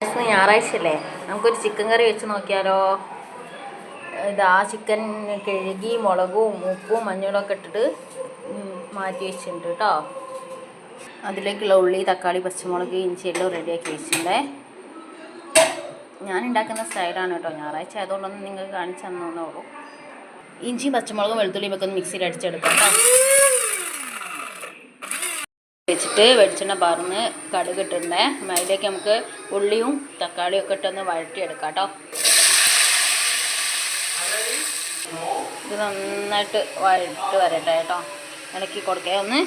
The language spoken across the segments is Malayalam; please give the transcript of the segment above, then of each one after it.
ഞായറാഴ്ചയല്ലേ, നമുക്കൊരു ചിക്കൻ കറി വെച്ച് നോക്കിയാലോ. ഇതാ ചിക്കൻ കഴുകി മുളകും ഉപ്പും മഞ്ഞളും ഒക്കെ ഇട്ടിട്ട് മാറ്റി വെച്ചിട്ടുണ്ട് കേട്ടോ. അതിലേക്കുള്ള ഉള്ളി, തക്കാളി, പച്ചമുളക്, ഇഞ്ചി എല്ലാം റെഡിയാക്കി വെച്ചിട്ടുണ്ടേ. ഞാൻ ഉണ്ടാക്കുന്ന സ്റ്റൈലാണ് കേട്ടോ. ഞായറാഴ്ച ആയതുകൊണ്ടൊന്നും നിങ്ങൾക്ക് കാണിച്ചു തന്നേ ഉള്ളൂ. ഇഞ്ചിയും പച്ചമുളകും വെളുത്തുള്ളിയും ഒക്കെ ഒന്ന് മിക്സിയിൽ അടിച്ചെടുക്കാം കേട്ടോ. വെച്ചിട്ട് വെളിച്ചെണ്ണ പറന്ന് കടുക് ഇട്ടിട്ടുണ്ടേ. അതിലേക്ക് നമുക്ക് ഉള്ളിയും തക്കാളിയും ഒക്കെ ഇട്ടൊന്ന് വഴറ്റിയെടുക്കാം കേട്ടോ. ഇത് നന്നായിട്ട് വഴറ്റ് വരട്ടെ കേട്ടോ. ഇളക്കി കൊടുക്കേ ഒന്ന്.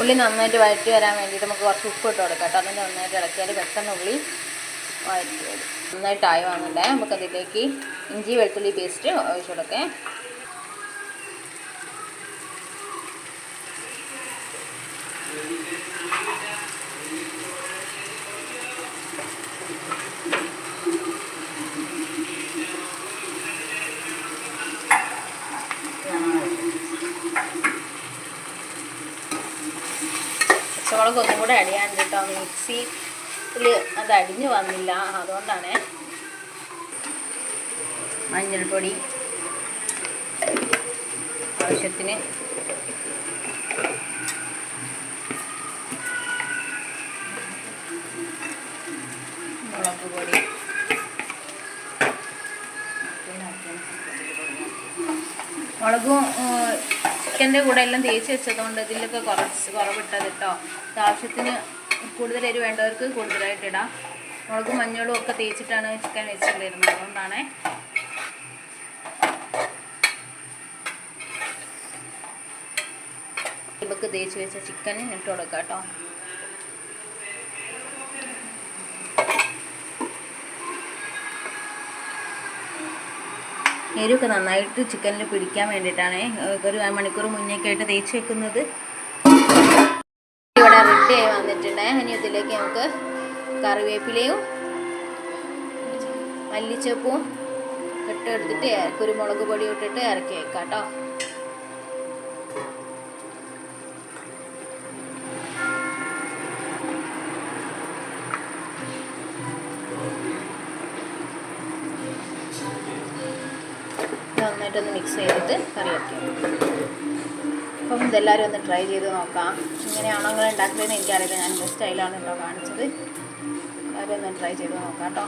ഉള്ളി നന്നായിട്ട് വഴറ്റി വരാൻ വേണ്ടിയിട്ട് നമുക്ക് കുറച്ച് ഉപ്പ് ഇട്ട് കൊടുക്കാം കേട്ടോ. അതിന് നന്നായിട്ട് ഇളക്കിയാൽ പെട്ടെന്ന് ഉള്ളി വഴറ്റി വരും. നന്നായിട്ടായി വന്നിട്ടേ നമുക്കതിലേക്ക് ഇഞ്ചി വെളുത്തുള്ളി പേസ്റ്റ് ഒഴിച്ചു കൊടുക്കാം. പച്ചമുളക് ഒന്നും കൂടെ അടിയാണ്ട് കേട്ടോ. മിക്സിയിൽ അത് അടിഞ്ഞു വന്നില്ല, അതുകൊണ്ടാണ്. മഞ്ഞൾപ്പൊടി ആവശ്യത്തിന്, മുളക് പൊടി, മുളകും ചിക്കൻ്റെ കൂടെ എല്ലാം തേച്ച് വെച്ചതുകൊണ്ട് ഇതിലൊക്കെ കുറവിട്ടത് കേട്ടോ. ആവശ്യത്തിന് കൂടുതൽ എരിവ് വേണ്ടവർക്ക് കൂടുതലായിട്ട് ഇടാം. മുളകും മഞ്ഞളും ഒക്കെ തേച്ചിട്ടാണ് ചിക്കൻ വെച്ചിട്ടുണ്ടായിരുന്നത്, അതുകൊണ്ടാണ്. ഇവക്ക് തേച്ച് വെച്ച ചിക്കൻ ഇട്ട് കൊടുക്കാം കേട്ടോ. എരിവൊക്കെ നന്നായിട്ട് ചിക്കനിൽ പിടിക്കാൻ വേണ്ടിയിട്ടാണ് ഒരു മണിക്കൂർ മുന്നേക്കെ ആയിട്ട് തേച്ച് വെക്കുന്നത്. ഇവിടെ റെഡി ആയി വന്നിട്ടുണ്ട്. ഇനി ഇതിലേക്ക് നമുക്ക് കറിവേപ്പിലയും മല്ലിച്ചപ്പും ഇട്ടെടുത്തിട്ട് കുരുമുളക് പൊടി ഇട്ടിട്ട് ഇറക്കി വെക്കാം കേട്ടോ. നന്നായിട്ടൊന്ന് മിക്സ് ചെയ്തിട്ട് കറി വയ്ക്കാം. അപ്പം ഇതെല്ലാവരും ഒന്ന് ട്രൈ ചെയ്ത് നോക്കാം. ഇങ്ങനെയാണോ നിങ്ങൾ ഉണ്ടാക്കുന്നതെന്ന് എനിക്കറിയില്ല. ഞാൻ എൻ്റെ സ്റ്റൈലാണ് കേട്ടോ കാണിച്ചത്. എല്ലാവരും ഒന്ന് ട്രൈ ചെയ്ത് നോക്കാം കേട്ടോ.